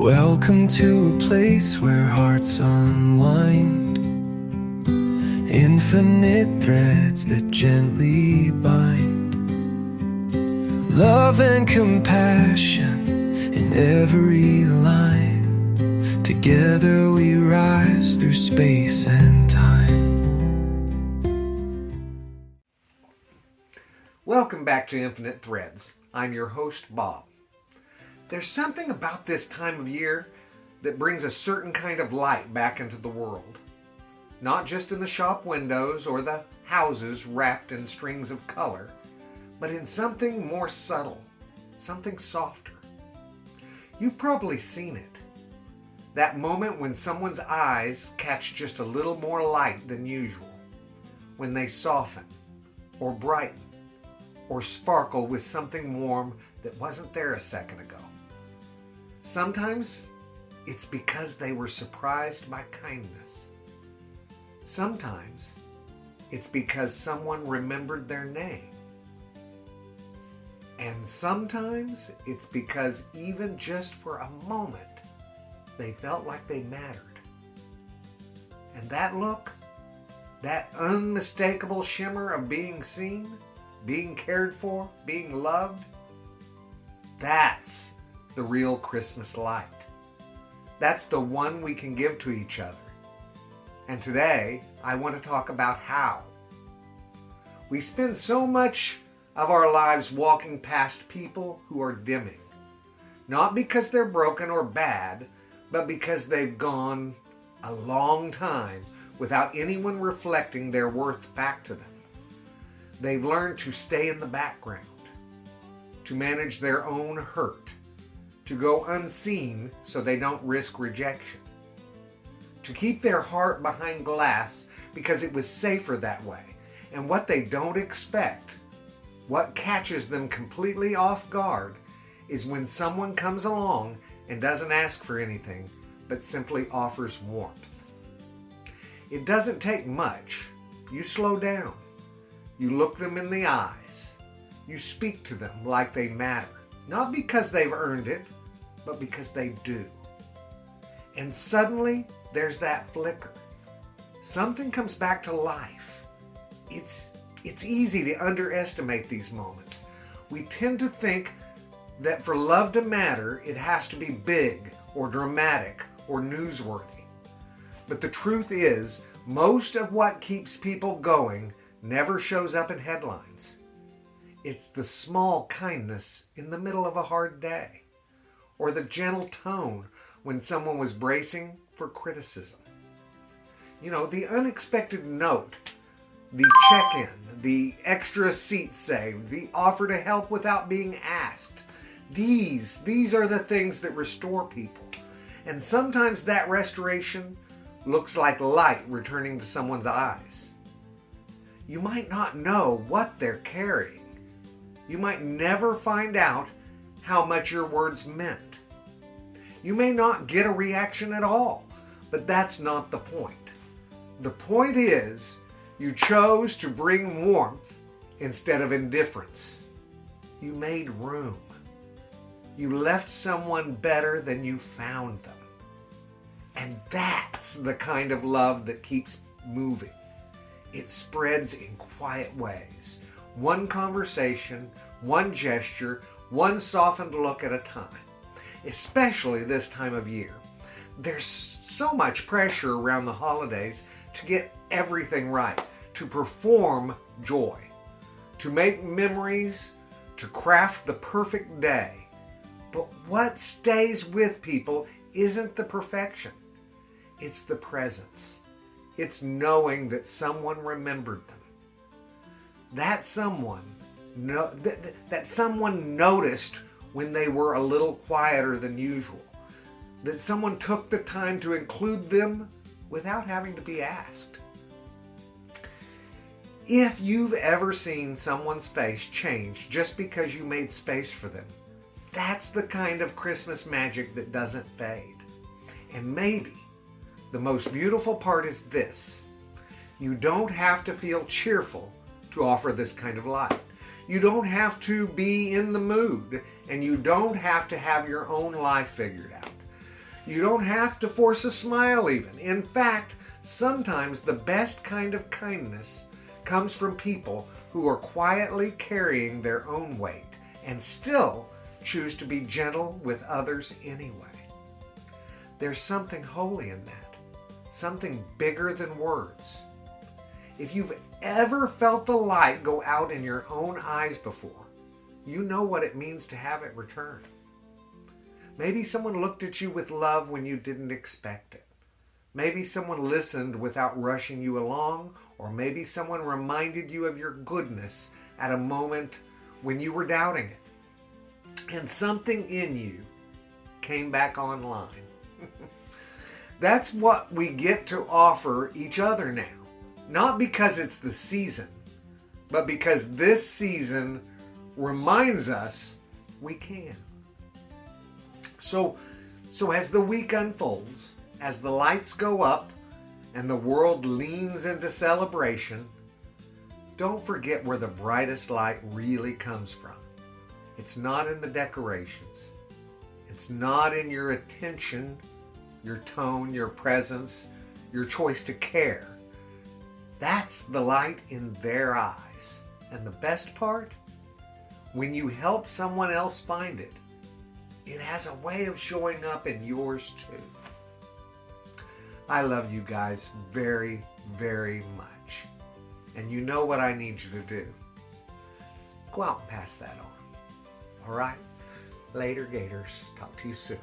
Welcome to a place where hearts unwind, infinite threads that gently bind, love and compassion in every line. Together we rise through space and time. Welcome back to Infinite Threads. I'm your host, Bob. There's something about this time of year that brings a certain kind of light back into the world. Not just in the shop windows or the houses wrapped in strings of color, but in something more subtle, something softer. You've probably seen it. That moment when someone's eyes catch just a little more light than usual, when they soften or brighten or sparkle with something warm that wasn't there a second ago. Sometimes it's because they were surprised by kindness. Sometimes it's because someone remembered their name. And sometimes it's because even just for a moment, they felt like they mattered. And that look, that unmistakable shimmer of being seen, being cared for, being loved, that's the real Christmas light. That's the one we can give to each other. And today, I want to talk about how. We spend so much of our lives walking past people who are dimming. Not because they're broken or bad, but because they've gone a long time without anyone reflecting their worth back to them. They've learned to stay in the background, to manage their own hurt, to go unseen so they don't risk rejection, to keep their heart behind glass because it was safer that way. And what they don't expect, what catches them completely off guard, is when someone comes along and doesn't ask for anything, but simply offers warmth. It doesn't take much. You slow down. You look them in the eyes. You speak to them like they matter. Not because they've earned it, but because they do. And suddenly, there's that flicker. Something comes back to life. It's easy to underestimate these moments. We tend to think that for love to matter, it has to be big or dramatic or newsworthy. But the truth is, most of what keeps people going never shows up in headlines. It's the small kindness in the middle of a hard day, or the gentle tone when someone was bracing for criticism. You know, the unexpected note, the check-in, the extra seat saved, the offer to help without being asked. These are the things that restore people. And sometimes that restoration looks like light returning to someone's eyes. You might not know what they're carrying. You might never find out how much your words meant. You may not get a reaction at all, but that's not the point. The point is, you chose to bring warmth instead of indifference. You made room. You left someone better than you found them. And that's the kind of love that keeps moving. It spreads in quiet ways. One conversation, one gesture, one softened look at a time. Especially this time of year. There's so much pressure around the holidays to get everything right, to perform joy, to make memories, to craft the perfect day. But what stays with people isn't the perfection. It's the presence. It's knowing that someone remembered them. That someone noticed when they were a little quieter than usual. That someone took the time to include them without having to be asked. If you've ever seen someone's face change just because you made space for them, that's the kind of Christmas magic that doesn't fade. And maybe the most beautiful part is this: you don't have to feel cheerful to offer this kind of light. You don't have to be in the mood, and you don't have to have your own life figured out. You don't have to force a smile even. In fact, sometimes the best kind of kindness comes from people who are quietly carrying their own weight and still choose to be gentle with others anyway. There's something holy in that, something bigger than words. If you've ever felt the light go out in your own eyes before, you know what it means to have it return. Maybe someone looked at you with love when you didn't expect it. Maybe someone listened without rushing you along, or maybe someone reminded you of your goodness at a moment when you were doubting it. And something in you came back online. That's what we get to offer each other now. Not because it's the season, but because this season reminds us we can. So as the week unfolds, as the lights go up and the world leans into celebration, don't forget where the brightest light really comes from. It's not in the decorations. It's not in your attention, your tone, your presence, your choice to care. That's the light in their eyes. And the best part, when you help someone else find it, it has a way of showing up in yours too. I love you guys very, very much. And you know what I need you to do. Go out and pass that on. All right? Later, Gators. Talk to you soon.